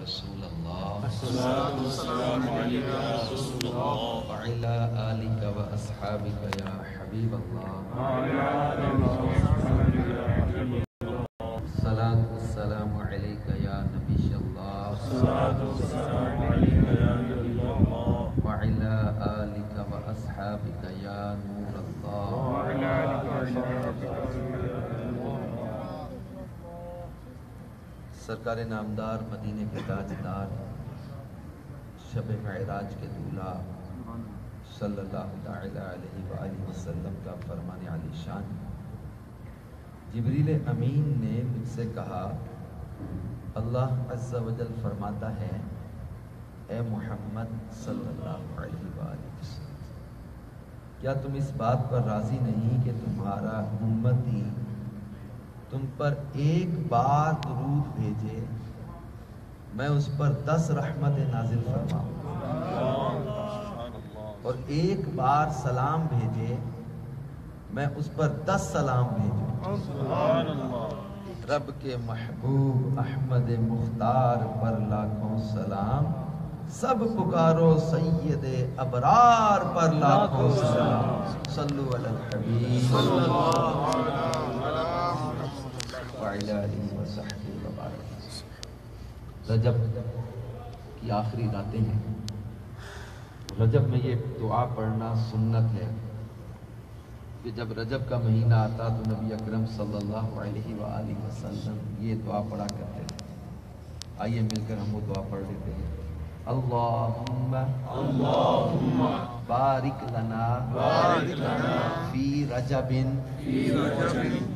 رسول اللہ الصلاة والسلام علیک یا رسول اللہ وعلی آلک و اصحابک یا حبیب اللہ وعلی آلک و اصحابک یا حبیب اللہ الصلاة والسلام علیک یا نبی اللہ الصلاة والسلام علیک یا نبی اللہ وعلی آلک و اصحابک یا نور اللہ وعلی آلک و اصحابک یا نور اللہ سرکار نامدار مدینے کے تاجدار شب معراج کے دولہا صلی اللہ تعالی علیہ وآلہ وسلم کا فرمان علی شان جبریل امین نے مجھ سے کہا اللہ عز و جل فرماتا ہے اے محمد صلی اللہ علیہ وآلہ وسلم کیا تم اس بات پر راضی نہیں کہ تمہارا امتی تم پر ایک بار درود بھیجے میں اس پر 10 رحمت نازل فرماؤں اور ایک بار سلام بھیجے میں اس پر 10 سلام بھیجوں رب کے محبوب احمد مختار پر لاکھوں سلام سب پکارو سید ابرار پر لاکھوں سلام صلو علی الحبیب صلی اللہ وعلی آلہ وصحبہ وبارک رجب کی آخری راتیں ہیں رجب میں یہ دعا پڑھنا سنت ہے کہ جب رجب کا مہینہ آتا تو نبی اکرم صلی اللہ علیہ وآلہ وسلم یہ دعا پڑھا کرتے ہیں آئیے مل کر ہم وہ دعا پڑھ لیتے ہیں اللہم بارک لنا فی رجب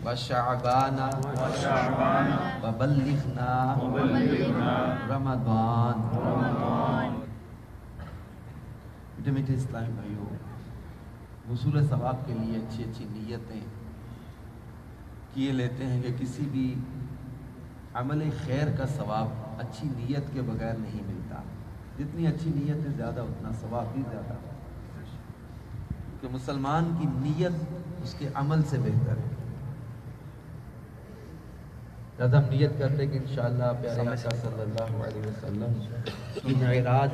وشعبان وبلغنا رمضان میٹھے میٹھے اسلامی بھائیوں حصول ثواب کے لیے اچھی اچھی نیتیں کیے لیتے ہیں کہ کسی بھی عمل خیر کا ثواب اچھی نیت کے بغیر نہیں ملتا جتنی اچھی نیت ہے زیادہ اتنا ثواب بھی زیادہ کہ مسلمان کی نیت اس کے عمل سے بہتر ہے جب ہم نیت کرتے کہ انشاءاللہ پیارے آقا صلی اللہ علیہ وسلم کی معراج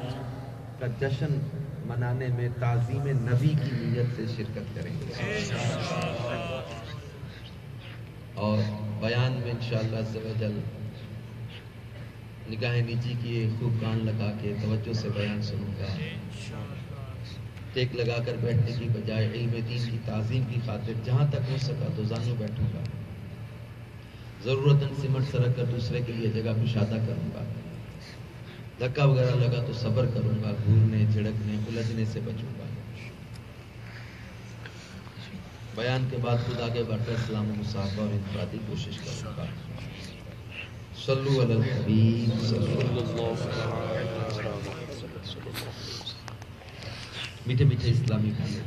کا جشن منانے میں تعظیم نبی کی نیت سے شرکت کریں گے اور بیان میں انشاءاللہ عز و جل نگاہیں نیچی کیے خوب کان لگا کے توجہ سے بیان سنوں گا ٹیک لگا کر بیٹھنے کی بجائے علم دین کی تعظیم کی خاطر جہاں تک ہو سکا تو زانو بیٹھوں گا ضرورتاً سمٹ سرک کر دوسرے کے لیے جگہ کشادہ کروں گا دھکا وغیرہ لگا تو صبر کروں گا گھورنے جھڑکنے الجھنے سے بچوں گا بیان کے بعد خود آگے بڑھ کر سلام و مصافحہ اور انفرادی کوشش کروں گا صلو علی الحبیب صلی اللہ علیہ وسلم میٹھے میٹھے اسلامی بھائی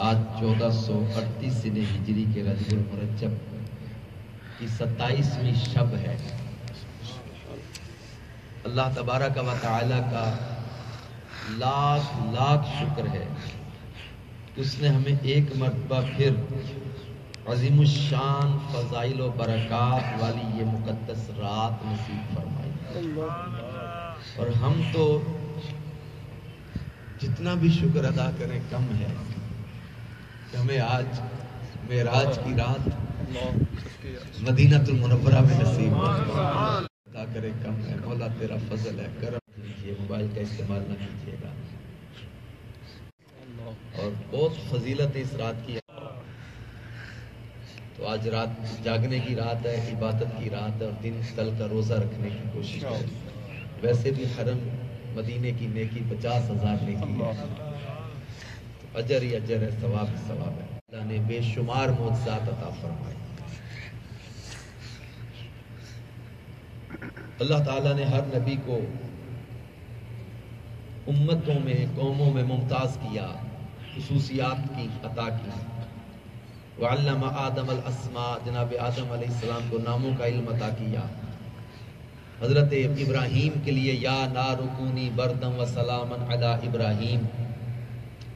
آج 1438 ہجری کے رجب المرجب کی 27ویں شب ہے اللہ تبارک و تعالی کا لاکھ لاکھ شکر ہے کہ اس نے ہمیں ایک مرتبہ پھر عظیم الشان فضائل و برکات والی یہ مقدس رات نصیب فرمائی اور ہم تو جتنا بھی شکر ادا کریں کم ہے کہ ہمیں آج معراج کی رات مدینہ المنورہ میں نصیب ادا کرے کم ہے مولا تیرا فضل ہے کرم کیجیے موبائل کا استعمال نہ کیجیے گا اور بہت فضیلت اس رات کی تو آج رات جاگنے کی رات ہے عبادت کی رات ہے اور دن کل کا روزہ رکھنے کی کوشش کریں ویسے بھی حرم مدینے کی نیکی 50,000 نیکی ہے تو اجر ہی اجر ہے ثواب ہی ثواب ہے اللہ نے بے شمار معجزات عطا فرمائے اللہ تعالیٰ نے ہر نبی کو امتوں میں قوموں میں ممتاز کیا خصوصیات کی عطا کی وعلم آدم الاسماء جناب آدم علیہ السلام کو ناموں کا علم عطا کیا حضرت ابراہیم کے لیے یا نار کونی بردم و سلاما علی ابراہیم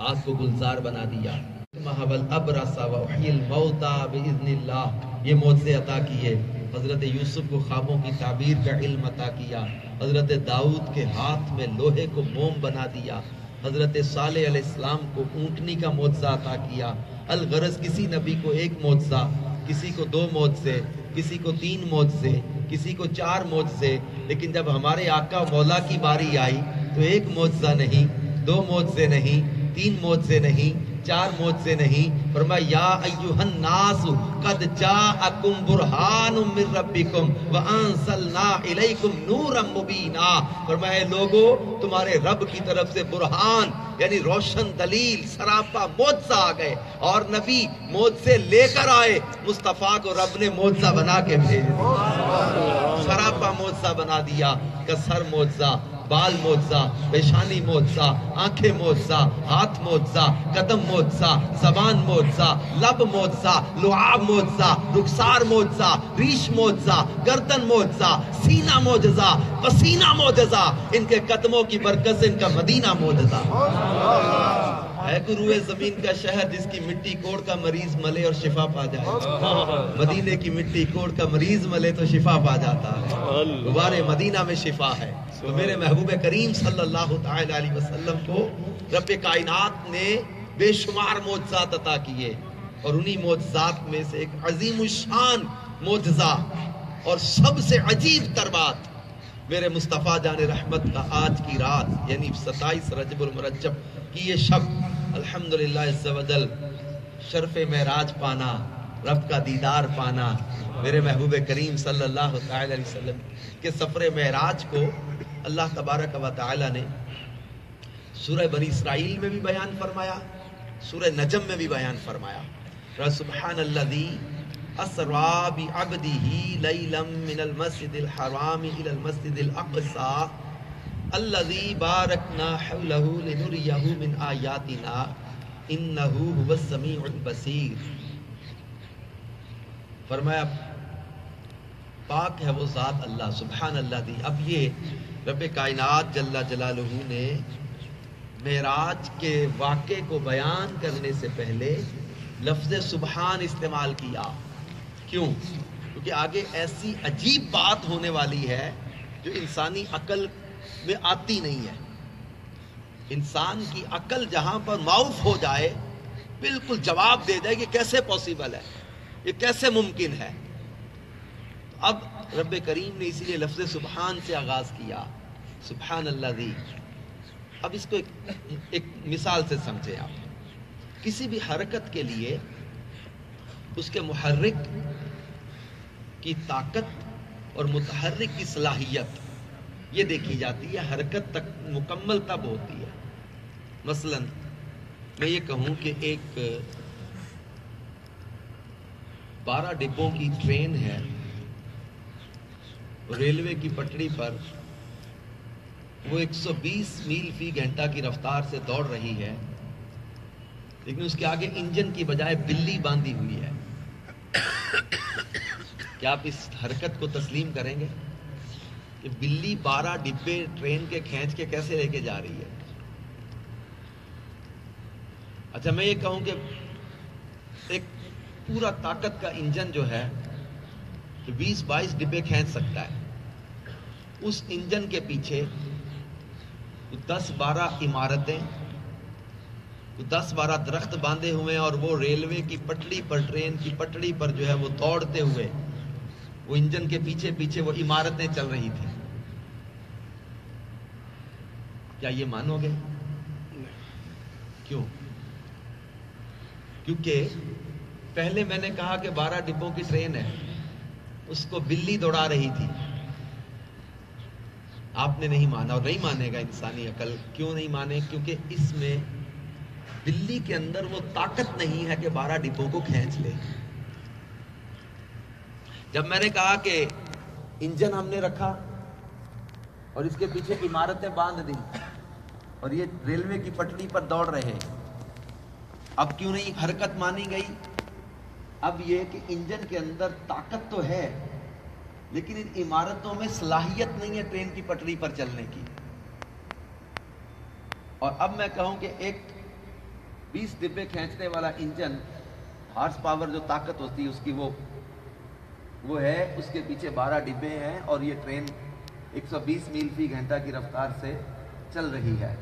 آگ کو گلزار بنا دیا محول ابرسا و احیی الموتى باذن اللہ یہ معجزے عطا کیے حضرت یوسف کو خوابوں کی تعبیر کا علم عطا کیا، حضرت داؤد کے ہاتھ میں لوہے کو موم بنا دیا، حضرت صالح علیہ السلام کو اونٹنی کا معجزہ عطا کیا۔ الغرض کسی نبی کو ایک معجزہ، کسی کو 2 معجزے، کسی کو 3 معجزے، کسی کو 4 معجزے، لیکن جب ہمارے آقا مولا کی باری آئی تو ایک معجزہ نہیں، 2 معجزے نہیں، 3 معجزے نہیں، 4 معجزے نہیں، فرمایا یا ایھا الناس قد جاءکم برہان من ربکم وانزلنا الیکم نورا مبینا، فرمایا لوگو تمہارے رب کی طرف سے برہان یعنی روشن دلیل سراپا معجزہ آ گئے، اور نبی معجزے لے کر آئے، مصطفیٰ کو رب نے معجزہ بنا کے بھیج دیا، سراپا معجزہ بنا دیا، کسر معجزہ، بال معجزہ، پیشانی معجزہ، آنکھیں معجزہ، ہاتھ معجزہ، قدم معجزہ، زبان معجزہ، لب معجزہ، لعاب معجزہ، رخسار معجزہ، ریش معجزہ، گردن معجزہ، سینہ معجزہ، پسینہ معجزہ، ان کے قدموں کی برکت سے ان کا مدینہ معجزہ ہے۔ روئے زمین کا شہر جس کی مٹی کوڑ کا مریض ملے اور شفا پا جائے، مدینے کی مٹی کوڑ کا مریض ملے تو شفا پا جاتا ہے، غبارے مدینہ میں شفا ہے۔ تو میرے محبوب کریم صلی اللہ تعالی علیہ وسلم کو رب کائنات نے بے شمار معجزات عطا کیے، اور انہی معجزات میں سے ایک عظیم الشان معجزہ اور سب سے عجیب تر بات، میرے مصطفیٰ جان رحمت کا آج کی رات یعنی 27 رجب المرجب کی یہ شب، الحمدللہ عز و جل شرف معراج پانا، رب کا دیدار پانا، میرے محبوب کریم صلی اللہ تعالی علیہ وسلم کے سفر معراج کو اللہ تبارک و تعالی نے سورہ بنی اسرائیل میں بھی بیان فرمایا، سورہ نجم میں بھی بیان فرمایا۔ سبحان الذی اسری بعبدہ لیلا من المسجد الحرام الی المسجد الاقصی الذی بارکنا حولہ لنریہ من آیاتنا انہ هو السمیع البصیر۔ فرمایا پاک ہے وہ ذات اللہ، سبحان اللہ دی۔ اب یہ رب کائنات جل جلالہ نے معراج کے واقعے کو بیان کرنے سے پہلے لفظ سبحان استعمال کیا، کیوں؟ کیونکہ آگے ایسی عجیب بات ہونے والی ہے جو انسانی عقل میں آتی نہیں ہے۔ انسان کی عقل جہاں پر معاف ہو جائے، بالکل جواب دے جائے کہ کیسے پاسبل ہے، یہ کیسے ممکن ہے۔ اب رب کریم نے اسی لیے لفظ سبحان سے آغاز کیا، سبحان اللہ دی۔ اب اس کو ایک مثال سے سمجھیں آپ، کسی بھی حرکت کے لیے اس کے محرک کی طاقت اور متحرک کی صلاحیت یہ دیکھی جاتی ہے، حرکت تک مکمل تب ہوتی ہے۔ مثلا میں یہ کہوں کہ ایک 12 ڈبوں کی ٹرین ہے، ریلوے کی پٹڑی پر وہ 120 میل فی گھنٹہ کی رفتار سے دوڑ رہی ہے، لیکن اس کے آگے انجن کی بجائے بلی باندھی ہوئی ہے۔ کیا آپ اس حرکت کو تسلیم کریں گے کہ بلی 12 ڈبے ٹرین کے کھینچ کے کیسے لے کے جا رہی ہے؟ اچھا میں یہ کہوں کہ ایک پورا طاقت کا انجن جو ہے 20-22 ڈبے کھینچ سکتا ہے، اس انجن کے پیچھے 10-12 عمارتیں، 10-12 درخت باندھے ہوئے، اور وہ ریلوے کی پٹڑی پر، ٹرین کی پٹڑی پر جو ہے وہ دوڑتے ہوئے وہ انجن کے پیچھے پیچھے وہ عمارتیں چل رہی تھیں۔ کیا یہ مانو گے؟ کیوں؟ کیونکہ پہلے میں نے کہا کہ 12 ڈبوں کی ٹرین ہے، اس کو بلی دوڑا رہی تھی، آپ نے نہیں مانا، اور نہیں مانے گا انسانی عقل۔ کیوں نہیں مانے؟ کیونکہ اس میں بلی کے اندر وہ طاقت نہیں ہے کہ 12 ڈبوں کو کھینچ لے۔ جب میں نے کہا کہ انجن ہم نے رکھا اور اس کے پیچھے عمارتیں باندھ دی اور یہ ریلوے کی پٹڑی پر دوڑ رہے، اب کیوں نہیں حرکت مانی گئی؟ اب یہ کہ انجن کے اندر طاقت تو ہے، لیکن ان عمارتوں میں صلاحیت نہیں ہے ٹرین کی پٹڑی پر چلنے کی۔ اور اب میں کہوں کہ ایک 20 ڈبے کھینچنے والا انجن، ہارس پاور جو طاقت ہوتی ہے اس کی وہ وہ ہے اس کے پیچھے 12 ڈبے ہیں اور یہ ٹرین 120 میل فی گھنٹہ کی رفتار سے چل رہی ہے.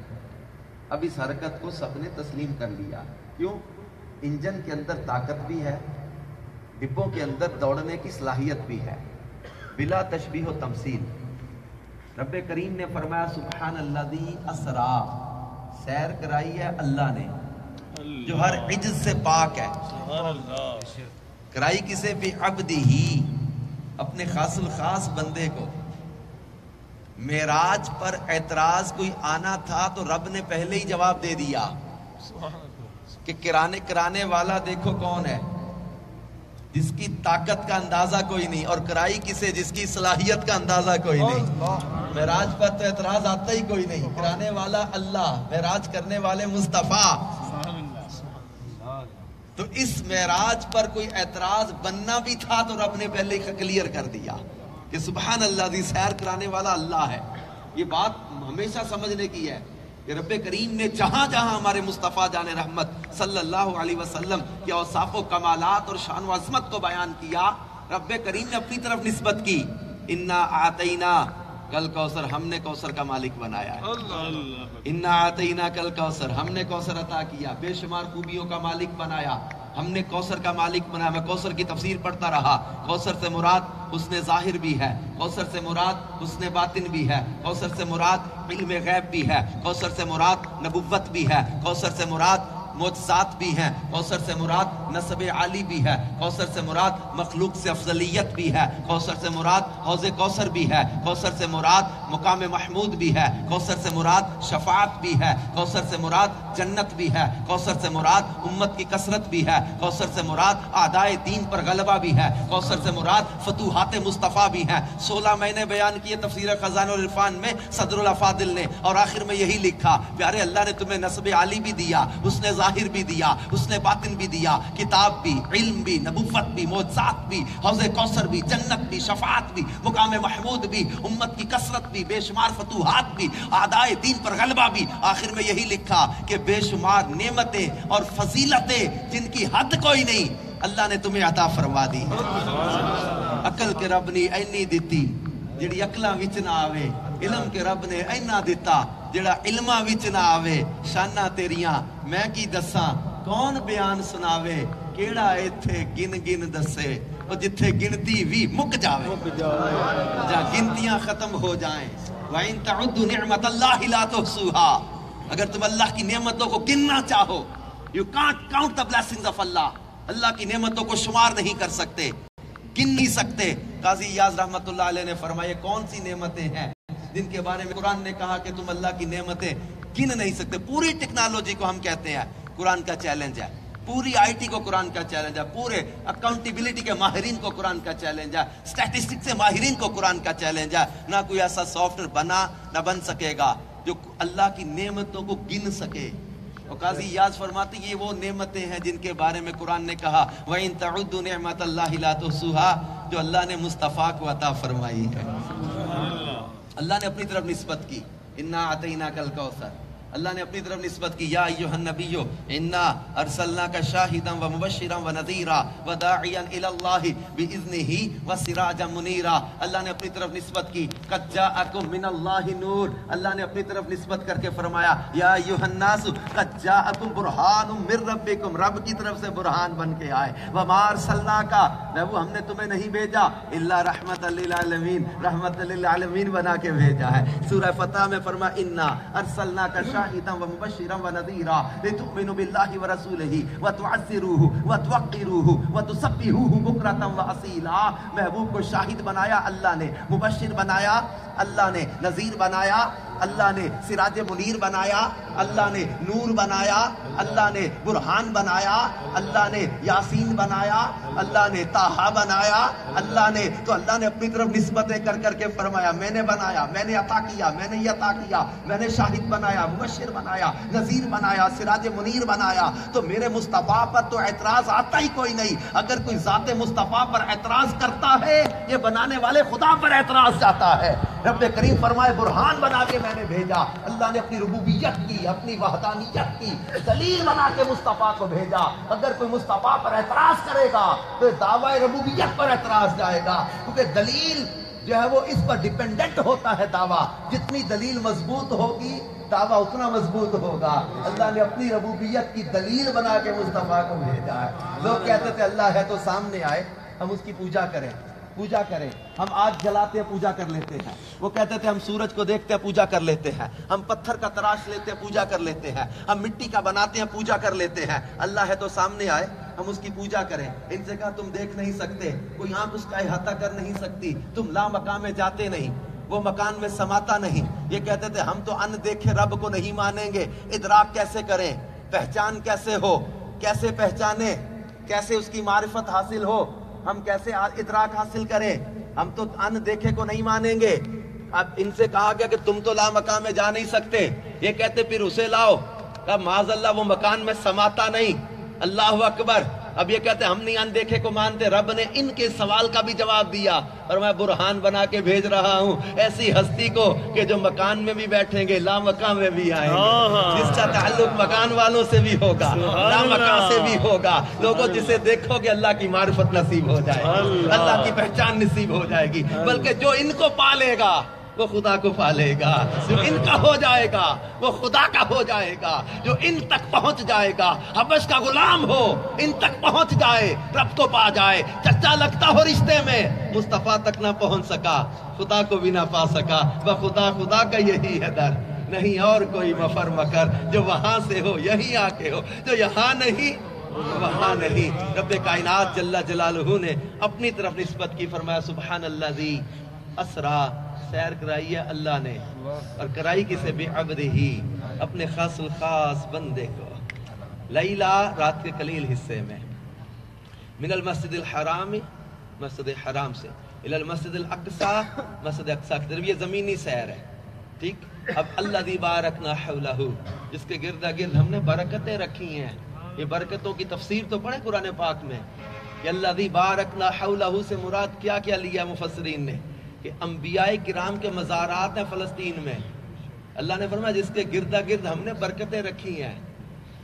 اب اس حرکت کو سب نے تسلیم کر لیا. کیوں؟ انجن کے اندر طاقت بھی ہے، ڈبوں کے اندر دوڑنے کی صلاحیت بھی ہے، بلا تشبیہ و تمثیل. رب کریم نے فرمایا سبحان الذی اسرا، سیر کرائی ہے اللہ نے جو ہر عجز سے پاک ہے. کرائی کسے؟ بعبدہ، اپنے خاص الخاص بندے کو. معراج پر اعتراض کوئی آنا تھا تو رب نے پہلے ہی جواب دے دیا کہ کرانے والا دیکھو کون ہے، جس کی طاقت کا اندازہ کوئی نہیں، اور کرائی کسے؟ جس کی صلاحیت کا اندازہ کوئی نہیں. معراج پر تو اعتراض آتا ہی کوئی نہیں. کرانے والا اللہ، معراج کرنے والے مصطفیٰ. تو اس معراج پر کوئی اعتراض بننا بھی تھا تو رب نے پہلے ہی کلیئر کر دیا کہ سبحان اللہ دی، سیر کرانے والا اللہ ہے. یہ بات ہمیشہ سمجھنے کی ہے کہ رب کریم نے جہاں جہاں ہمارے مصطفیٰ جان رحمت صلی اللہ علیہ وسلم کے اوصاف و کمالات اور شان و عظمت کو بیان کیا، رب کریم نے اپنی طرف نسبت کی. انا آتینا کل کوثر، ہم نے کوثر کا مالک بنایا ہے. انا آتینا کل کوثر، ہم نے کوثر عطا کیا، بے شمار خوبیوں کا مالک بنایا، ہم نے کوثر کا مالک بنایا. میں کوثر کی تفسیر پڑھتا رہا. کوثر سے مراد حسن ظاہر بھی ہے، کوثر سے مراد حسن باطن بھی ہے، کوثر سے مراد علم غیب بھی ہے، کوثر سے مراد نبوت بھی ہے، کوثر سے مراد معجزات بھی ہیں، کوثر سے مراد نسب عالی بھی ہے، کوثر سے مراد مخلوق سے افضلیت بھی ہے، کوثر سے مراد حوض کوثر بھی ہے، کوثر سے مراد مقام محمود بھی ہے، کوثر سے مراد شفاعت بھی ہے، کوثر سے مراد جنت بھی ہے، کوثر سے مراد امت کی کثرت بھی ہے، کوثر سے مراد اعدائے دین پر غلبہ بھی ہے، کوثر سے مراد فتوحات مصطفیٰ بھی ہیں. 16 مہینے بیان کیے تفسیر خزانہ العرفان میں صدر الافاضل نے، اور آخر میں یہی لکھا پیارے اللہ نے تمہیں نسب عالی بھی دیا، اس نے ظاہر بھی دیا، اس نے باطن بھی دیا، کتاب بھی، علم بھی، نبوت بھی، معجزات بھی، حوض کوثر بھی، جنت بھی، شفاعت بھی، مقام محمود بھی، امت کی کثرت بھی، بے شمار فتوحات بھی، اعدائے دین پر غلبہ بھی. آخر میں یہی لکھا کہ بے شمار نعمتیں اور فضیلتیں جن کی حد کوئی نہیں اللہ نے تمہیں عطا فرما دی. عقل کے رب نے اینی دیتی جڑی عقلاں وچ نہ آوے، علم کے رب نے اینا دیتا جڑا علماں وچ نہ آوے. شاناں تیریاں میں کی دساں کون بیان سناوے، کیڑا ایتھے گن گن دسے، اور جتھے گنتی بھی مک جاوے، جہاں گنتیاں ختم ہو جائیں. وَإِن تَعُدُّوا نِعْمَةَ اللَّهِ لَا تُحْصُوهَا، اگر تم اللہ کی نعمتوں کو گننا چاہو، you can't count the blessings of Allah، اللہ کی نعمتوں کو شمار نہیں کر سکتے، گن نہیں سکتے. قاضی ایاز رحمت اللہ علیہ نے فرمایا کون سی نعمتیں ہیں جن کے بارے میں قرآن نے کہا کہ تم اللہ کی نعمتیں گن نہیں سکتے. پوری ٹیکنالوجی کو ہم کہتے ہیں قرآن کا چیلنج ہے، پوری آئی ٹی کو قرآن کا چیلنج ہے، پورے اکاؤنٹیبلٹی کے ماہرین کو قرآن کا چیلنج ہے، اسٹیٹسٹکس سے ماہرین کو قرآن کا چیلنج ہے. نہ کوئی ایسا سافٹ ویئر بنا نہ بن سکے گا جو اللہ کی نعمتوں کو گن سکے. اور قاضی ایاز فرماتے ہیں یہ وہ نعمتیں ہیں جن کے بارے میں قرآن نے کہا وَإِن تَعُدُّوا نِعْمَةَ اللَّهِ لَا تُحْصُوهَا، جو اللہ نے مصطفیٰ کو عطا فرمائی ہے. اللہ نے اپنی طرف نسبت کی اِنَّا أَعْطَيْنَاكَ الْكَوْثَرَ، اللہ نے اپنی طرف نسبت کی یا ایھا النبی انا ارسلناک شاہدا ومبشرا ونذیرا وداعیا الی اللہ باذنہ وسراجا منیرا. اللہ نے اپنی طرف نسبت کی قد جاءکم من اللہ نور، اللہ نے اپنی طرف نسبت کر کے فرمایا یا ایھا الناس قد جاءکم برہان من ربکم، رب کی طرف سے برہان بن کے آئے. وما ارسلناک، وہ ہم نے تمہیں نہیں بھیجا الا رحمت للعالمین، رحمت للعالمین بنا کے بھیجا ہے. سورہ فتح میں فرما انا ارسلناک شاہدا ومبشرا ونذیرا لتؤمنوا باللہ ورسولہ وتعزروہ وتوقروہ وتسبحوہ بکرۃ واصیلا. محبوب کو شاہد بنایا اللہ نے، مبشر بنایا اللہ نے، نذیر بنایا اللہ نے، سراج منیر بنایا اللہ نے، نور بنایا اللہ نے، برہان بنایا اللہ نے، یاسین بنایا اللہ نے، طٰہٰ بنایا اللہ نے. تو اللہ نے اپنی طرف نسبتیں کر کر کے فرمایا میں نے بنایا، میں نے عطا کیا، میں نے یہ عطا کیا، میں نے شاہد بنایا، مبشر بنایا، نذیر بنایا، سراج منیر بنایا. تو میرے مصطفیٰ پر تو اعتراض آتا ہی کوئی نہیں. اگر کوئی ذات مصطفیٰ پر اعتراض کرتا ہے یہ بنانے والے خدا پر اعتراض جاتا ہے. رب کریم فرمائے برہان بنا کے میں نے بھیجا. اللہ نے اپنی ربوبیت کی، اپنی وحدانیت کی دلیل بنا کے مصطفیٰ کو بھیجا. اگر کوئی مصطفیٰ پر اعتراض کرے گا تو دعوی ربوبیت پر اعتراض جائے گا، کیونکہ دلیل جو ہے وہ اس پر ڈیپینڈنٹ ہوتا ہے. دعویٰ جتنی دلیل مضبوط ہوگی دعویٰ اتنا مضبوط ہوگا. اللہ نے اپنی ربوبیت کی دلیل بنا کے مصطفیٰ کو بھیجا ہے. لوگ کہتے تھے اللہ ہے تو سامنے آئے، ہم اس کی پوجا کریں. ہم آگ جلاتے ہیں پوجا کر لیتے ہیں. وہ کہتے تھے ہم سورج کو دیکھتے ہیں پوجا کر لیتے ہیں. ہم پتھر کا تراش لیتے ہیں پوجا کر لیتے ہیں. ہم مٹی کا بناتے ہیں پوجا کر لیتے ہیں. اللہ ہے تو سامنے آئے ہم اس کی پوجا کریں. ان سے کہا تم دیکھ نہیں سکتے، کوئی آنکھ اس کا احاطہ کر نہیں سکتی، تم لا مقام میں جاتے نہیں، وہ مکان میں سماتا نہیں. یہ کہتے تھے ہم تو ان دیکھے رب کو نہیں مانیں گے. ادراک کیسے کریں، پہچان کیسے ہو، کیسے پہچانے، کیسے اس کی معرفت حاصل ہو، ہم کیسے ادراک حاصل کریں؟ ہم تو ان دیکھے کو نہیں مانیں گے. اب ان سے کہا گیا کہ تم تو لا مکان میں جا نہیں سکتے. یہ کہتے پھر اسے لاؤ. کہا معاذ اللہ وہ مکان میں سماتا نہیں. اللہ اکبر. اب یہ کہتے ہم نہیں ان دیکھے کو مانتے. رب نے ان کے سوال کا بھی جواب دیا اور میں برہان بنا کے بھیج رہا ہوں ایسی ہستی کو کہ جو مکان میں بھی بیٹھیں گے، لا مکان میں بھی آئیں گے، جس کا تعلق مکان والوں سے بھی ہوگا، لا مکان سے بھی ہوگا. لوگوں جسے دیکھو گے اللہ کی معرفت نصیب ہو جائے گی، اللہ کی پہچان نصیب ہو جائے گی. بلکہ جو ان کو پالے گا وہ خدا کو پالے گا. جو ان کا ہو جائے گا وہ خدا کا ہو جائے گا. جو ان تک پہنچ جائے گا، حبش کا غلام ہو، ان تک پہنچ جائے، رب کو پا جائے. چچا لگتا ہو رشتے میں، مصطفیٰ تک نہ پہنچ سکا، خدا کو بھی نہ پا سکا. وہ خدا کا یہی ہے در، نہیں اور کوئی مفر مکر. جو وہاں سے ہو یہیں آ کے ہو، جو یہاں نہیں وہاں نہیں. رب کائنات جل جلالہ نے اپنی طرف نسبت کی، فرمایا سبحان الذی اسرا. سیر کرائی ہے اللہ نے، اور کرائی کسے بعبدہ، اپنے خاص الخاص بندے کو. لیلا رات کے قلیل حصے میں، من المسجد الحرام، مسجد حرام سے، الی المسجد الاقصی، مسجد اقصی کی طرف. یہ زمینی سیر ہے، ٹھیک. اب الذی بارکنا حولہ، جس کے گرد گرد ہم نے برکتیں رکھی ہیں. یہ برکتوں کی تفسیر تو پڑھیں قرآن پاک میں کہ الذی بارکنا حولہ سے مراد کیا کیا لیا مفسرین نے، کہ انبیاء کرام کے مزارات ہیں فلسطین میں. اللہ نے فرمایا جس کے گرد گرد ہم نے برکتیں رکھی ہیں.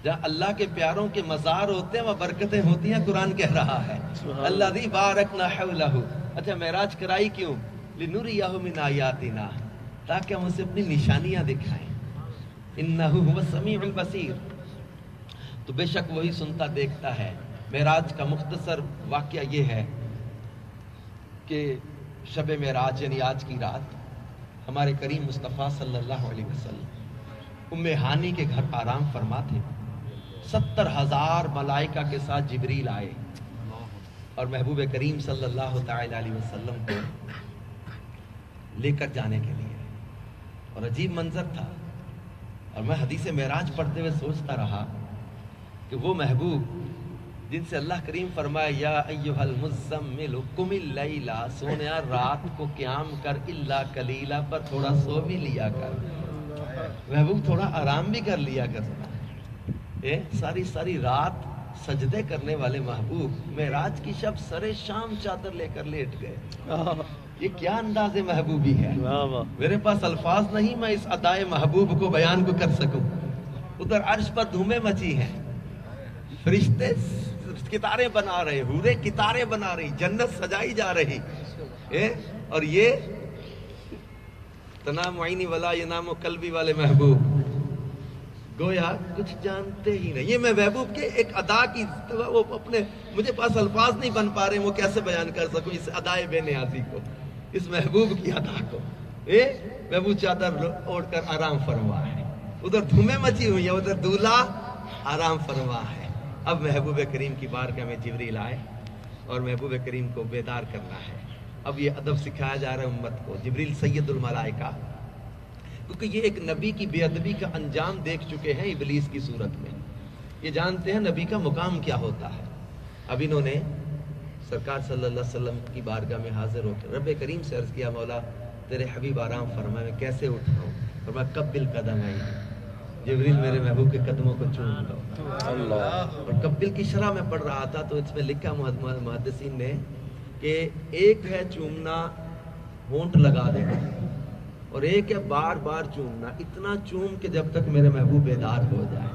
جہاں اللہ کے پیاروں کے مزار ہوتے ہیں وہ برکتیں ہوتی ہیں. قرآن کہہ رہا ہے الذی بارکنا حولہ. اچھا معراج کرائی کیوں؟ لنریہ من آیاتنا، تاکہ ہم اسے اپنی نشانیاں دکھائیں. انہ هو السمیع البصیر. تو بے شک وہی سنتا دیکھتا ہے. معراج کا مختصر واقعہ یہ ہے کہ شب معراج یعنی آج کی رات ہمارے کریم مصطفیٰ صلی اللہ علیہ وسلم ام ہانی کے گھر آرام فرما تھے. 70,000 ملائکہ کے ساتھ جبریل آئے اور محبوب کریم صلی اللہ تعالی علیہ وسلم کو لے کر جانے کے لیے. اور عجیب منظر تھا. اور میں حدیث معراج پڑھتے ہوئے سوچتا رہا کہ وہ محبوب جن سے اللہ کریم فرمایا یا ایھا المزمل قم اللیل، سونیا رات کو قیام کر، الا قلیلا، پر تھوڑا سو بھی لیا کر. محبوب تھوڑا آرام بھی کر لیا کر. ساری رات سجدے کرنے والے محبوب معراج کی شب سرے شام چادر لے کر لیٹ گئے. یہ کیا انداز محبوبی ہے. میرے پاس الفاظ نہیں میں اس ادائے محبوب کو بیان کو کر سکوں. ادھر عرش پر دھومیں مچی ہیں، فرشتے کتاریں بنا رہے، حوریں کتاریں بنا رہی، جنت سجائی جا رہی. اور یہ تنام عینی ولا ینام قلبی والے محبوب گویا کچھ جانتے ہی نہیں. یہ میں محبوب کے ایک ادا کی، وہ اپنے مجھے پاس الفاظ نہیں بن پا رہے وہ کیسے بیان کر سکوں اس ادائے بے نیازی کو، اس محبوب کی ادا کو. محبوب چادر اوڑھ کر آرام فرما ہے. ادھر دھومیں مچی ہوئی ہیں، ادھر دولہا آرام فرما ہے. اب محبوب کریم کی بارگاہ میں جبریل آئے اور محبوب کریم کو بیدار کرنا ہے. اب یہ ادب سکھایا جا رہا ہے امت کو. جبریل سید الملائکہ، کیونکہ یہ ایک نبی کی بے ادبی کا انجام دیکھ چکے ہیں ابلیس کی صورت میں. یہ جانتے ہیں نبی کا مقام کیا ہوتا ہے. اب انہوں نے سرکار صلی اللہ علیہ وسلم کی بارگاہ میں حاضر ہو کر رب کریم سے عرض کیا مولا تیرے حبیب آرام فرمائے، میں کیسے اٹھاؤں؟ فرمایا قبل قدم آئی. جبریل میرے محبوب کے قدموں کو چوم لو. اور قبل کی شرح میں پڑھ رہا تھا تو اس میں لکھا محدثین نے کہ ایک ہے چومنا ہونٹ لگا دینا، اور ایک ہے بار بار چومنا، اتنا چوم کہ جب تک میرے محبوب بیدار ہو جائے۔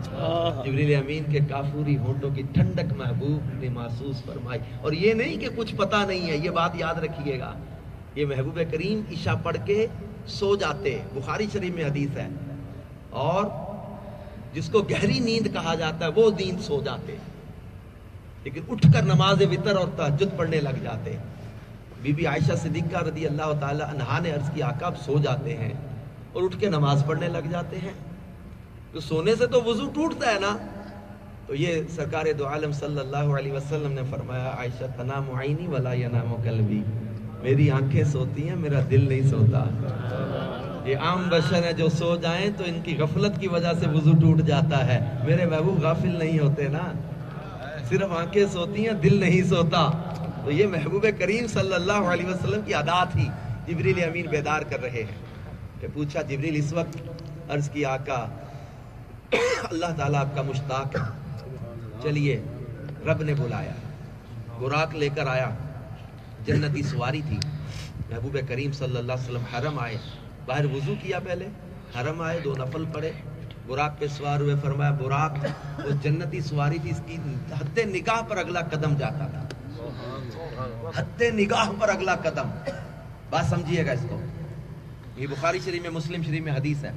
جبریل امین کے کافوری ہونٹوں کی ٹھنڈک محبوب نے محسوس فرمائی، اور یہ نہیں کہ کچھ پتہ نہیں ہے، یہ بات یاد رکھیے گا، یہ محبوب کریم عشاء پڑھ کے سو جاتے، بخاری شریف میں حدیث ہے، اور جس کو گہری نیند کہا جاتا ہے وہ نیند سو جاتے، لیکن اٹھ کر نماز وتر اور تہجد پڑھنے لگ جاتے۔ بی بی عائشہ صدیقہ رضی اللہ تعالی عنہا نے عرض کیا، آقا آپ سو جاتے ہیں اور اٹھ کے نماز پڑھنے لگ جاتے ہیں، تو سونے سے تو وضو ٹوٹتا ہے نا؟ تو یہ سرکار دو عالم صلی اللہ علیہ وسلم نے فرمایا، عائشہ تنام عینی ولا ینام قلبی، میری آنکھیں سوتی ہیں، میرا دل نہیں سوتا۔ یہ عام بشر ہیں، جو سو جائیں تو ان کی غفلت کی وجہ سے وضو ٹوٹ جاتا ہے، میرے محبوب غافل نہیں ہوتے نا، صرف آنکھیں سوتی ہیں، دل نہیں سوتا۔ تو یہ محبوب کریم صلی اللہ علیہ وسلم کی ادا تھی۔ جبریل امین بیدار کر رہے ہیں کہ پوچھا جبریل اس وقت، عرض کی آقا اللہ تعالیٰ آپ کا مشتاق ہے، چلیے رب نے بلایا، براق لے کر آیا، جنتی سواری تھی۔ محبوب کریم صلی اللہ علیہ وسلم حرم آئے، باہر وضو کیا، پہلے حرم آئے، 2 نفل پڑھے، براق پہ سوار ہوئے، فرمایا براق وہ جنتی سواری تھی، اس کی حد نگاہ پر اگلا قدم جاتا تھا، حد نگاہ پر اگلا قدم۔ بات سمجھیے گا اس کو، یہ بخاری شریف میں، مسلم شریف میں حدیث ہے،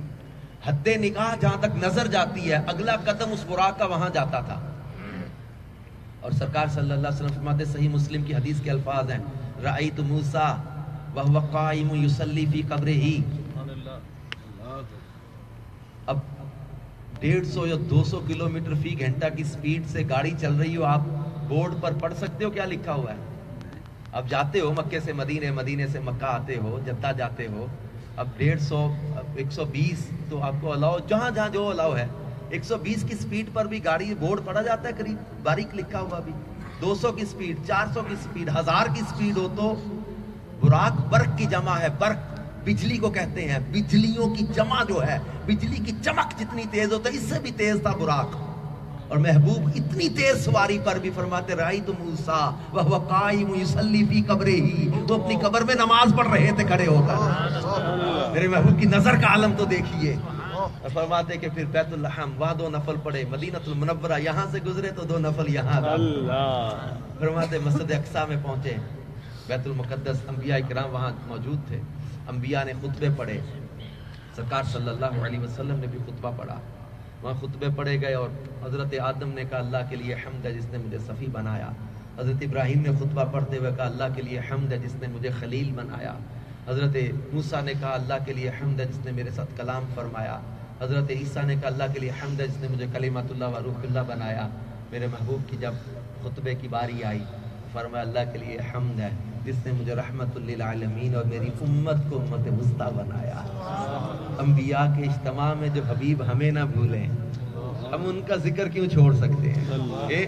حد نگاہ جہاں تک نظر جاتی ہے اگلا قدم اس براق کا وہاں جاتا تھا۔ اور سرکار صلی اللہ علیہ وسلم فرماتے، صحیح مسلم کی حدیث کے الفاظ ہیں، رأیت موسیٰ وہو قائم یصلی فی قبرہ۔ اب 150 یا 200 کلومیٹر فی گھنٹہ کی سپیڈ سے گاڑی چل رہی ہو، آپ بورڈ پر پڑھ سکتے ہو کیا لکھا ہوا ہے؟ اب جاتے ہو مکے سے مدینے، مدینے سے مکہ آتے ہو، جدہ جاتے ہو، اب 150 120 تو آپ کو الاؤ، جہاں جہاں جو الاؤ ہے، 120 کی سپیڈ پر بھی گاڑی بورڈ پڑا جاتا ہے، قریب باریک لکھا ہوا بھی، 200 کی سپیڈ، 400 کی سپیڈ، 1000 کی سپیڈ ہو تو براق برق کی جمع ہے، برق بجلی کو کہتے ہیں، بجلیوں کی جمع جو ہے، بجلی کی چمک جتنی تیز ہوتا ہے اس سے بھی تیز تھا براق۔ اور محبوب اتنی تیز سواری پر بھی فرماتے، رأیت موسیٰ وہو قائم یصلی فی قبرہ، وہ اپنی قبر میں نماز پڑھ رہے تھے کھڑے ہو کر۔ میرے محبوب کی نظر کا عالم تو دیکھیے۔ اور فرماتے کہ پھر بیت اللحم وہاں 2 نفل پڑھے، مدینۃ المنورہ یہاں سے گزرے تو 2 نفل یہاں۔ فرماتے مسجد اقصیٰ میں پہنچے، بیت المقدس، انبیاء کرام وہاں موجود تھے، انبیاء نے خطبے پڑھے، سرکار صلی اللہ علیہ وسلم نے بھی خطبہ پڑھا، وہاں خطبے پڑھے گئے، اور حضرت آدم نے کہا اللہ کے لیے حمد ہے جس نے مجھے صفی بنایا، حضرت ابراہیم نے خطبہ پڑھتے ہوئے کہا اللہ کے لیے حمد ہے جس نے مجھے خلیل بنایا، حضرت موسیٰ نے کہا اللہ کے لیے حمد ہے جس نے میرے ساتھ کلام فرمایا، حضرت عیسیٰ نے کہا اللہ کے لیے حمد ہے جس نے مجھے کلمۃ اللہ و روح اللہ بنایا۔ میرے محبوب کی جب خطبے کی باری آئی، فرمایا اللہ کے لیے حمد ہے جس نے مجھے رحمت للعالمین اور میری امت کو امت وسطیٰ بنایا۔ انبیاء کے اجتماع میں جو حبیب ہمیں نہ بھولیں، ہم ان کا ذکر کیوں چھوڑ سکتے ہیں؟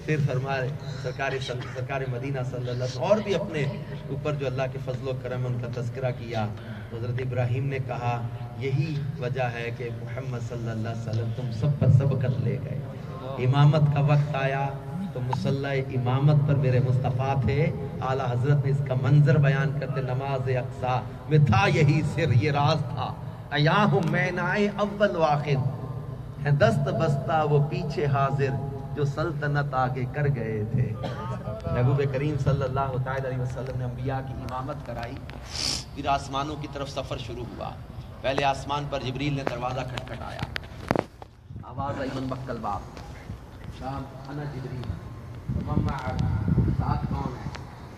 پھر فرمائے سرکار مدینہ صلی اللہ علیہ وسلم اور بھی اپنے اوپر جو اللہ کے فضل و کرم ان کا تذکرہ کیا۔ حضرت ابراہیم نے کہا یہی وجہ ہے کہ محمد صلی اللہ علیہ وسلم تم سب پر سبقت لے گئے، امامت کا وقت آیا تو مصلی امامت پر میرے مصطفیٰ تھے۔ اعلیٰ حضرت نے اس کا منظر بیان کرتے، نماز اقصیٰ میں تھا یہی سر، یہ راز تھا، ایاہم مینائے اول واخر ہے، دست بستہ وہ پیچھے حاضر جو سلطنت آگے کر گئے تھے۔ محبوب کریم صلی اللہ علیہ وسلم نے انبیاء کی امامت کرائی، پھر آسمانوں کی طرف سفر شروع ہوا۔ پہلے آسمان پر جبریل نے دروازہ کھٹکھٹایا، آواز آئی من بکل باب، شام انا جبریل ممعک، ساتھ کون ہے؟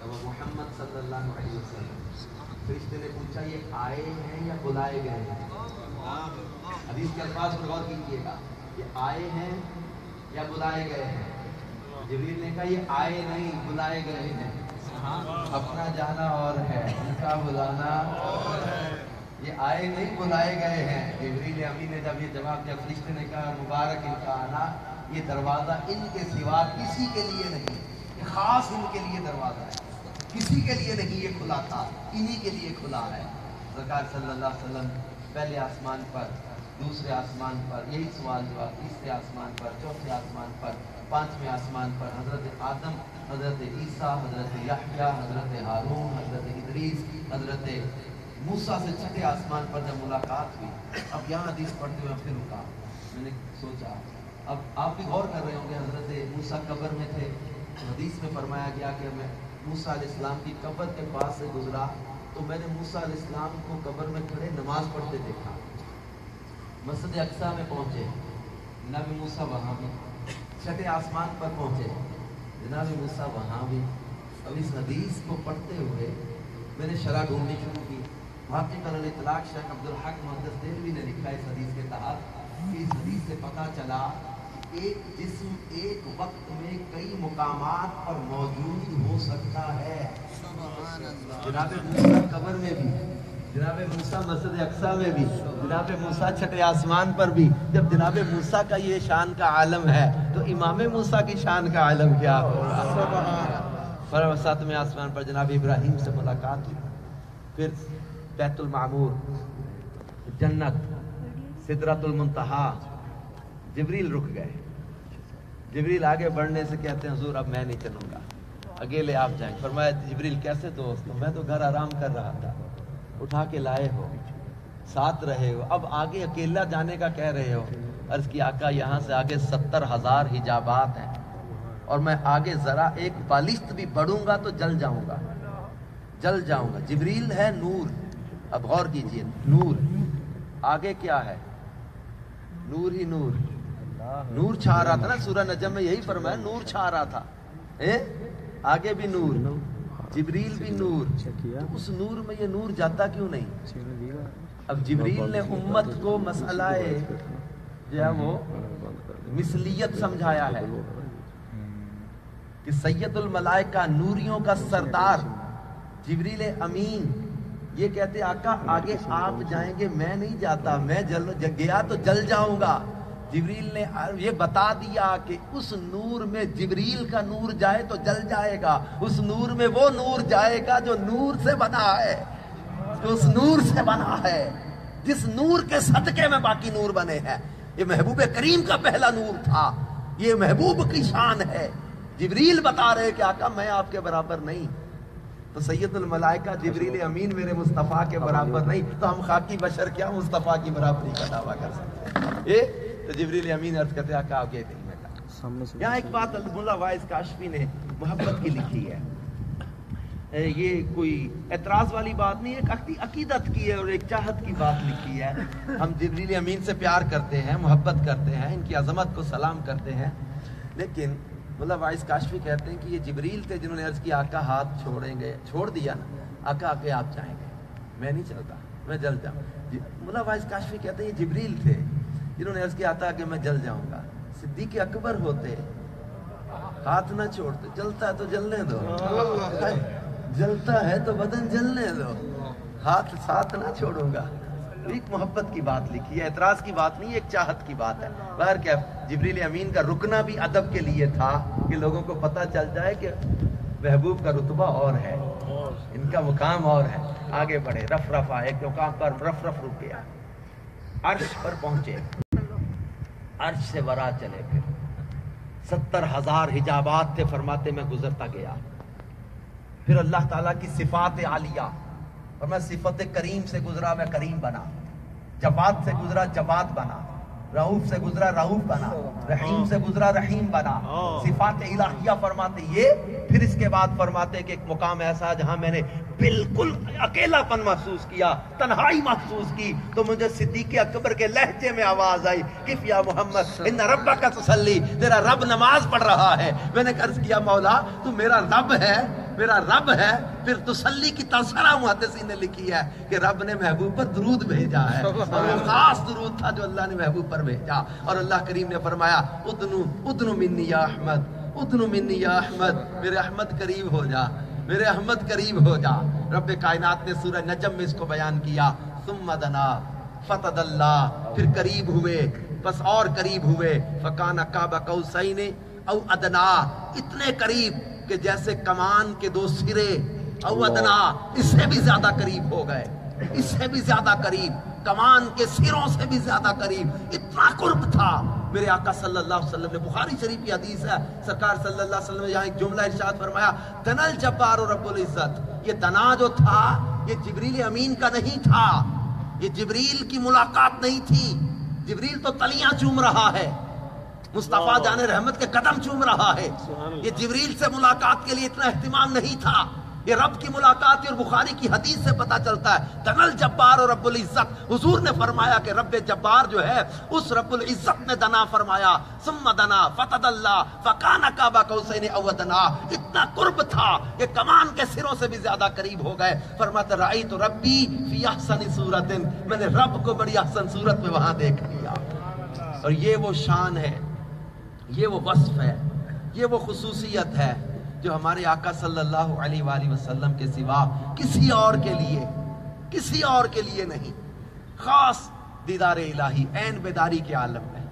وہ محمد صلی اللہ علیہ وسلم۔ فرشتے نے پوچھا یہ آئے ہیں یا بلائے گئے ہیں؟ حدیث کے الفاظ پر غور کیجیے گا، یہ آئے ہیں یا بلائے گئے ہیں؟ جبریل نے کہا یہ آئے نہیں بلائے گئے ہیں، اپنا جانا اور ہے ان کا بلانا اور ہے، یہ آئے نہیں بلائے گئے ہیں۔ جبریل امین نے جب یہ جواب دیا، فرشتے نے کہا مبارک ان کا آنا، یہ دروازہ ان کے سوا کسی کے لیے نہیں، یہ خاص ان کے لیے دروازہ ہے، کسی کے لیے نہیں یہ کھلا تھا، انہی کے لیے کھلا ہے۔ سرکار صلی اللہ علیہ وسلم پہلے آسمان پر، دوسرے آسمان پر یہی سوال جواب، تیسرے آسمان پر، چوتھے آسمان پر، پانچویں آسمان پر حضرت آدم، حضرت عیسیٰ، حضرت یحییٰ، حضرت ہارون، حضرت ادریس، حضرت موسیٰ سے چھٹے آسمان پر جب ملاقات ہوئی، اب یہاں حدیث پڑھتے ہوئے پھر رکا، میں نے سوچا اب آپ بھی غور کر رہے ہوں گے، حضرت موسیٰ قبر میں تھے، حدیث میں فرمایا گیا کہ میں موسیٰ علیہ السلام کی قبر کے پاس سے گزرا تو میں نے موسیٰ علیہ السلام کو قبر میں کھڑے نماز پڑھتے دیکھا۔ مسجد اقصیٰ میں پہنچے، جناب موسیٰ وہاں بھی، چھٹے آسمان پر پہنچے، جناب موسیٰ وہاں بھی۔ اب اس حدیث کو پڑھتے ہوئے میں نے شرح ڈھونڈنی شروع کی۔ محقق الاطلاق شیخ عبدالحق محدث دہلوی نے لکھا اس حدیث کے تحت کہ اس حدیث سے پتہ چلا ایک جسم ایک وقت میں کئی مقامات پر موجود ہو سکتا ہے۔ جناب موسیٰ قبر میں بھی، جناب موسیٰ مسجد اقصیٰ میں بھی، جناب موسیٰ چھٹے آسمان پر بھی۔ جب جناب موسیٰ کا یہ شان کا عالم ہے تو امام موسیٰ کی شان کا عالم کیا ہوگا؟ ساتویں آسمان پر جناب ابراہیم سے ملاقات ہوئی، پھر بیت المعمور، جنت، سدرۃ المنتہا۔ جبریل رک گئے، جبریل آگے بڑھنے سے کہتے ہیں حضور اب میں نہیں چلوں گا، اکیلے آپ جائیں۔ فرمایا جبریل کیسے دوست؟ میں تو گھر آرام کر رہا تھا، اٹھا کے لائے ہو، ساتھ رہے ہو، اب آگے اکیلا جانے کا کہہ رہے ہو؟ عرض کی آقا یہاں سے آگے 70,000 حجابات ہیں اور میں آگے ذرا ایک بالشت بھی بڑھوں گا تو جل جاؤں گا، جل جاؤں گا۔ جبریل ہے نور، اب غور کیجئے، نور آگے کیا ہے؟ نور ہی نور، نور چھا رہا تھا نا، سورہ نجم میں یہی فرمایا نور چھا رہا تھا، آگے بھی نور، جبریل بھی نور، تو اس نور میں یہ نور جاتا کیوں نہیں؟ اب جبریل نے امت کو مسئلہ جو ہے وہ مثلیت سمجھایا ہے کہ سید الملائکہ نوریوں کا سردار جبریل امین یہ کہتے آقا آگے آپ جائیں گے، میں نہیں جاتا، میں گیا تو جل جاؤں گا۔ جبریل نے یہ بتا دیا کہ اس نور میں جبریل کا نور جائے تو جل جائے گا، اس نور میں وہ نور جائے گا جو نور سے بنا ہے، جو اس نور سے بنا ہے، جس نور کے صدقے میں باقی نور بنے ہیں۔ یہ محبوب کریم کا پہلا نور تھا، یہ محبوب کی شان ہے۔ جبریل بتا رہے کہ آقا میں آپ کے برابر نہیں، تو سید الملائکہ جبریل امین میرے مصطفیٰ کے برابر نہیں، تو ہم خاکی بشر کیا مصطفیٰ کی برابری کا دعویٰ کر سکتے ہیں؟ تو جبریل امین عرض کرتے ہیں آقا آگے نہیں میں۔ یہاں ایک بات ملا وائز کاشفی نے محبت کی لکھی ہے، یہ کوئی اعتراض والی بات نہیں ہے، ایک عقیدت کی ہے اور ایک چاہت کی بات لکھی ہے۔ ہم جبریل امین سے پیار کرتے ہیں، محبت کرتے ہیں، ان کی عظمت کو سلام کرتے ہیں، لیکن ملا وائز کاشفی کہتے ہیں کہ یہ جبریل تھے جنہوں نے عرض کی آقا ہاتھ چھوڑیں گے، چھوڑ دیا نا آقا آگے آپ جائیں گے، میں نہیں چلتا، میں جل جاؤں۔ ملا وائز کاشفی کہتے ہیں یہ جبریل تھے جنہوں نے عرض کیا آتا کہ میں جل جاؤں گا۔ صدیق اکبر ہوتے ہاتھ نہ چھوڑتے، جلتا ہے تو جلنے دو، جلتا ہے تو بدن جلنے دو، ہاتھ ساتھ نہ چھوڑوں گا۔ ایک محبت کی بات لکھی ہے، اعتراض کی بات نہیں، ایک چاہت کی بات ہے۔ بہر کیا جبریل امین کا رکنا بھی ادب کے لیے تھا کہ لوگوں کو پتہ چل جائے کہ محبوب کا رتبہ اور ہے، ان کا مقام اور ہے۔ آگے بڑھے، رف رف آئے، ایک مقام پر رف رف رک گیا، عرش پر پہنچے، عرش سے ورا چلے، پھر 70,000 حجابات تھے، فرماتے میں گزرتا گیا، پھر اللہ تعالیٰ کی صفات عالیہ، اور میں صفت کریم سے گزرا، میں کریم بنا، جواد سے گزرا، جواد بنا، رؤوف سے گزرا، رؤوف بنا، رحیم سے گزرا، رحیم بنا، صفات الہیہ فرماتے یہ۔ پھر اس کے بعد فرماتے کہ ایک مقام ایسا جہاں میں نے بالکل اکیلا پن محسوس کیا، تنہائی محسوس کی، تو مجھے صدیق اکبر کے لہجے میں آواز آئی، کف یا محمد ان ربک تصلی، تیرا رب نماز پڑھ رہا ہے۔ میں نے عرض کیا مولا تو میرا رب ہے، میرا رب ہے۔ پھر تسلی کی تذکرہ محدثین نے لکھی ہے کہ رب نے محبوب پر درود بھیجا ہے، اور وہ خاص درود تھا جو اللہ نے محبوب پر بھیجا، اور اللہ کریم نے فرمایا ادنو منی یا احمد، ادنو منی یا احمد، میرے احمد قریب ہو جا، میرے احمد قریب ہو جا۔ رب کائنات نے سورہ نجم میں اس کو بیان کیا، ثم دنا فتدلا، پھر قریب ہوئے، بس اور قریب ہوئے، فکان قاب قوسین او ادنا، اتنے قریب کہ جیسے کمان کے دو سرے، او ادنا، اس سے بھی زیادہ قریب ہو گئے، اس سے بھی زیادہ قریب، کمان کے سروں سے بھی زیادہ قریب، اتنا قرب تھا۔ میرے آقا صلی اللہ علیہ وسلم نے، بخاری شریف کی حدیث ہے، سرکار صلی اللہ علیہ وسلم نے یہاں ایک جملہ ارشاد فرمایا، دنا الجبار رب العزت، یہ دنا جو تھا یہ جبریل امین کا نہیں تھا، یہ جبریل کی ملاقات نہیں تھی. جبریل تو تلیاں چوم رہا ہے، مصطفیٰ جان رحمت کے قدم چوم رہا ہے. یہ جبریل سے ملاقات کے لیے اتنا اہتمام نہیں تھا. یہ رب کی ملاقات اور بخاری کی حدیث سے پتا چلتا ہے. دنل جبار اور رب العزت، حضور نے فرمایا کہ رب جبار جو ہے اس رب العزت نے دنا فرمایا. ثم دنا فتدلى فكان قاب قوسين او ادنى. اتنا قرب تھا کہ کمان کے سروں سے بھی زیادہ قریب ہو گئے. فرماتا رأيت ربي في احسن صورت، میں نے رب کو بڑی احسن صورت میں وہاں دیکھ لیا. اور یہ وہ شان ہے، یہ وہ وصف ہے، یہ وہ خصوصیت ہے جو ہمارے آقا صلی اللہ علیہ وآلہ وسلم کے سوا کسی اور کے لیے نہیں. خاص دیدار الہی عین بیداری کے عالم میں،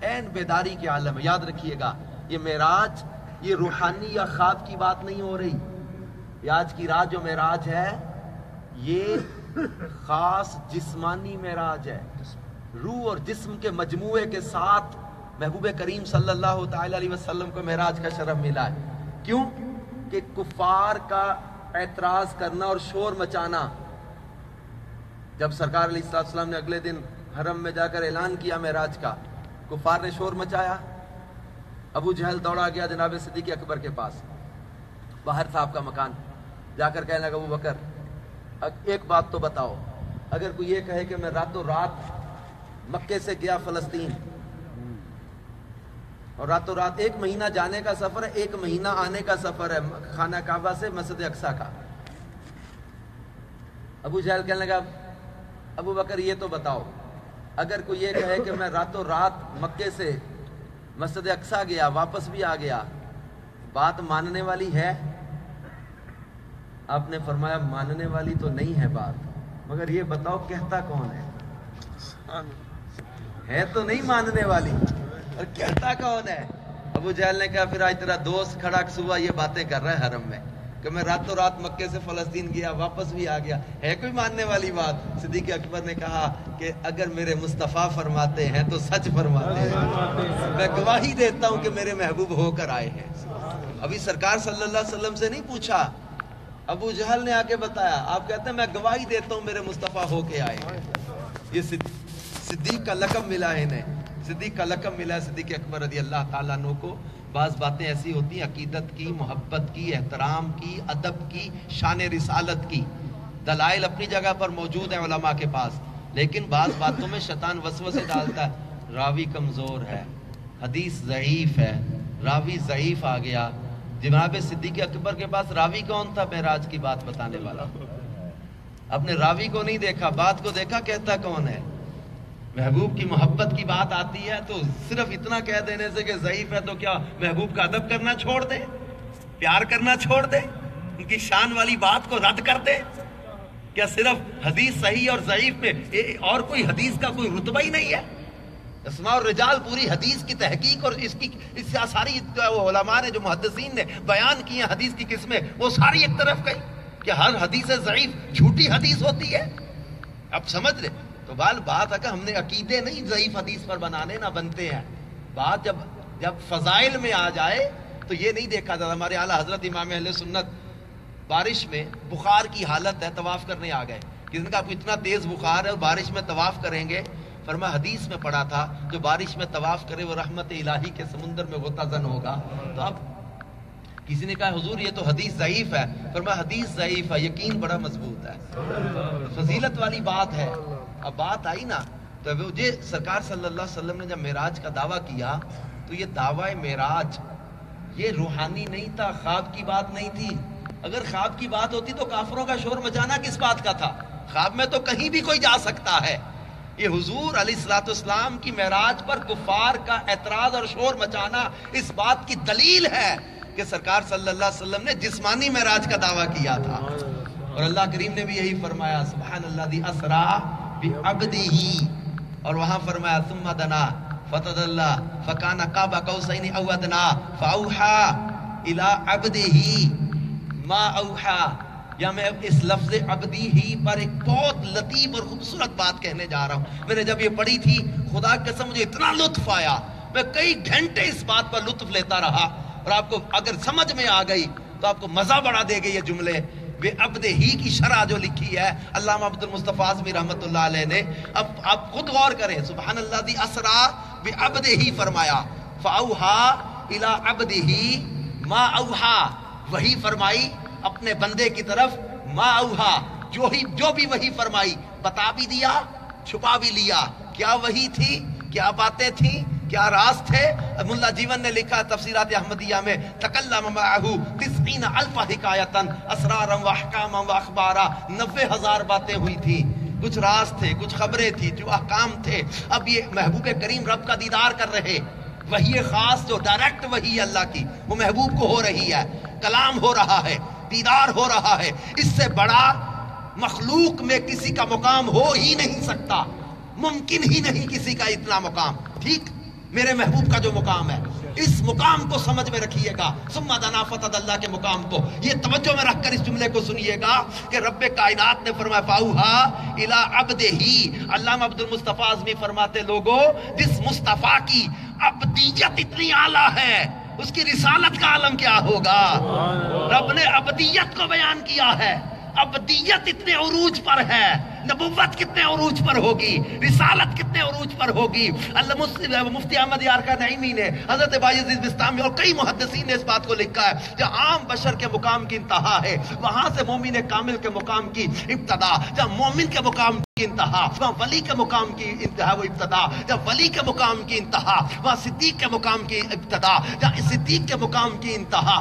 عین بیداری کے عالم میں. یاد رکھیے گا یہ معراج یہ روحانی یا خواب کی بات نہیں ہو رہی. یہ آج کی رات جو معراج ہے یہ خاص جسمانی معراج ہے. روح اور جسم کے مجموعے کے ساتھ محبوب کریم صلی اللہ تعالی علیہ وسلم کو معراج کا شرف ملا ہے. کیوں کہ کفار کا اعتراض کرنا اور شور مچانا. جب سرکار علیہ السلام نے اگلے دن حرم میں جا کر اعلان کیا معراج کا، کفار نے شور مچایا. ابو جہل دوڑا گیا جناب صدیق اکبر کے پاس، باہر تھا آپ کا مکان. جا کر کہنے لگا ابو بکر ایک بات تو بتاؤ، اگر کوئی یہ کہے کہ میں راتوں رات مکے سے گیا فلسطین اور راتوں رات 1 مہینہ جانے کا سفر ہے، 1 مہینہ آنے کا سفر ہے خانہ کعبہ سے مسجد اقصیٰ کا. ابو جہل کہنے لگا ابو بکر یہ تو بتاؤ، اگر کوئی یہ کہے کہ میں راتوں رات مکے سے مسجد اقصیٰ گیا واپس بھی آ گیا، بات ماننے والی ہے؟ آپ نے فرمایا ماننے والی تو نہیں ہے بات، مگر یہ بتاؤ کہتا کون ہے تو نہیں ماننے والی اور کہتا کون ہے؟ ابو جہل نے کہا پھر آج تیرا دوست کھڑا صبح یہ باتیں کر رہا ہے حرم میں کہ میں راتوں رات مکے سے فلسطین گیا واپس بھی آ گیا، ہے کوئی ماننے والی بات؟ صدیق اکبر نے کہا کہ اگر میرے مصطفیٰ فرماتے ہیں تو سچ فرماتے ہیں. میں گواہی دیتا ہوں کہ میرے محبوب ہو کر آئے ہیں. ابھی سرکار صلی اللہ علیہ وسلم سے نہیں پوچھا، ابو جہل نے آ کے بتایا. آپ کہتے ہیں میں گواہی دیتا ہوں میرے مصطفیٰ ہو کے آئے ہیں. یہ صدیق کا لقب ملا ہے انہیں، صدیق کا لقب ملا ہے صدیق اکبر رضی اللہ تعالیٰ عنہ کو. بعض باتیں ایسی ہوتی ہیں عقیدت کی، محبت کی، احترام کی، ادب کی، شان رسالت کی، دلائل اپنی جگہ پر موجود ہیں علماء کے پاس، لیکن بعض باتوں میں شیطان وسوسے ڈالتا ہے. راوی کمزور ہے، حدیث ضعیف ہے، راوی ضعیف آ گیا. جناب صدیق اکبر کے پاس راوی کون تھا معراج کی بات بتانے والا؟ اپنے راوی کو نہیں دیکھا، بات کو دیکھا، کہتا کون ہے؟ محبوب کی محبت کی بات آتی ہے تو صرف اتنا کہہ دینے سے کہ ضعیف ہے تو کیا محبوب کا ادب کرنا چھوڑ دے، پیار کرنا چھوڑ دے، ان کی شان والی بات کو رد کر دے؟ کیا صرف حدیث صحیح اور ضعیف میں اور کوئی حدیث کا کوئی رتبہ ہی نہیں ہے؟ اسماء الرجال پوری حدیث کی تحقیق اور اس ساری علماء نے جو محدثین نے بیان کی ہیں حدیث کی قسمیں، وہ ساری ایک طرف گئی کہ ہر حدیث ضعیف جھوٹی حدیث ہوتی ہے. اب سمجھ لے تو بات ہے کہ ہم نے عقیدے نہیں ضعیف حدیث پر بنانے نہ بنتے ہیں. بات جب فضائل میں آ جائے تو یہ نہیں دیکھا جاتا. ہمارے اعلیٰ حضرت امام اہل سنت بارش میں بخار کی حالت ہے، طواف کرنے آ گئے. کسی نے کہا آپ کو اتنا تیز بخار ہے اور بارش میں طواف کریں گے؟ فرمایا حدیث میں پڑھا تھا جو بارش میں طواف کرے وہ رحمت الہی کے سمندر میں غوطہ زن ہوگا. تو اب کسی نے کہا حضور یہ تو حدیث ضعیف ہے. فرمایا حدیث ضعیف ہے، یقین بڑا مضبوط ہے، فضیلت والی بات ہے. اب بات آئی نا تو مجھے سرکار صلی اللہ علیہ وسلم نے جب معراج کا دعویٰ کیا تو یہ دعویٰ معراج یہ روحانی نہیں تھا، خواب کی بات نہیں تھی. اگر خواب کی بات ہوتی تو کافروں کا شور مچانا کس بات کا تھا؟ خواب میں تو کہیں بھی کوئی جا سکتا ہے. یہ حضور علیہ الصلوۃ والسلام کی معراج پر کفار کا اعتراض اور شور مچانا اس بات کی دلیل ہے کہ سرکار صلی اللہ علیہ وسلم نے جسمانی معراج کا دعویٰ کیا تھا. اور اللہ کریم نے بھی یہی فرمایا سبحان الذی اسری بعبدہ، اور وہاں فرمایا ثم دنا فتدلی فکان قاب قوسین او ادنی فاوحی الی عبدہ ما اوحی. یا میں اس لفظ عبدی ہی پر ایک بہت لطیف اور خوبصورت بات کہنے جا رہا ہوں. میں نے جب یہ پڑھی تھی خدا کی قسم مجھے اتنا لطف آیا، میں کئی گھنٹے اس بات پر لطف لیتا رہا. اور آپ کو اگر سمجھ میں آ گئی تو آپ کو مزہ بڑھا دے گے یہ جملے بے عبد ہی کی شرح جو لکھی ہے علامہ عبد المصطفیٰ اعظمی رحمۃ اللہ علیہ نے، اب آپ خود غور کریں، سبحان اللہ دی اسرا بے عبد ہی فرمایا، فاوحا الی عبدہ ما اوحا، وہی فرمائی اپنے بندے کی طرف، ما اوحا، جو بھی وہی فرمائی، بتا بھی دیا چھپا بھی لیا۔ کیا وہی تھی، کیا باتیں تھیں، کیا راز تھے؟ ملا جیون نے لکھا تفسیرات احمدیہ میں، تکلم معہ 90,000 حکایتا اسرارا و احکاما و اخبارا، 90,000 باتیں ہوئی تھی، کچھ راز تھے، کچھ خبریں تھی، جو احکام تھے۔ اب یہ محبوب کریم رب کا دیدار کر رہے، وہی خاص جو ڈائریکٹ وہی اللہ کی وہ محبوب کو ہو رہی ہے، کلام ہو رہا ہے، دیدار ہو رہا ہے، اس سے بڑا مخلوق میں کسی کا مقام ہو ہی نہیں سکتا، ممکن ہی نہیں کسی کا اتنا مقام۔ ٹھیک، میرے محبوب کا جو مقام ہے، اس مقام کو سمجھ میں رکھیے گا، ثم دنا فتد، اللہ کے مقام کو یہ توجہ میں رکھ کر اس جملے کو سنیے گا کہ رب کائنات نے فرمایا فاوحا الی عبدہ۔ علامہ عبد المصطفیٰ اعظمی فرماتے، لوگوں جس مصطفیٰ کی عبدیت اتنی اعلیٰ ہے، اس کی رسالت کا عالم کیا ہوگا؟ رب نے عبدیت کو بیان کیا ہے، عبدیت اتنے عروج پر ہے، نبوت کتنے عروج پر ہوگی، رسالت کتنے عروج پر ہوگی۔ مفتی احمد یارکا نعیمی نے، حضرت بایزید بستامی اور کئی محدثین نے اس بات کو لکھا ہے، جہاں عام بشر کے مقام کی انتہا ہے، وہاں سے مومن کامل کے مقام کی ابتدا، جہاں مومن کے مقام کی انتہا، وہاں ولی کے مقام کی انتہا وہ ابتدا، جہاں ولی کے مقام کی انتہا، وہاں صدیق کے مقام کی ابتدا، جہاں صدیق کے مقام کی انتہا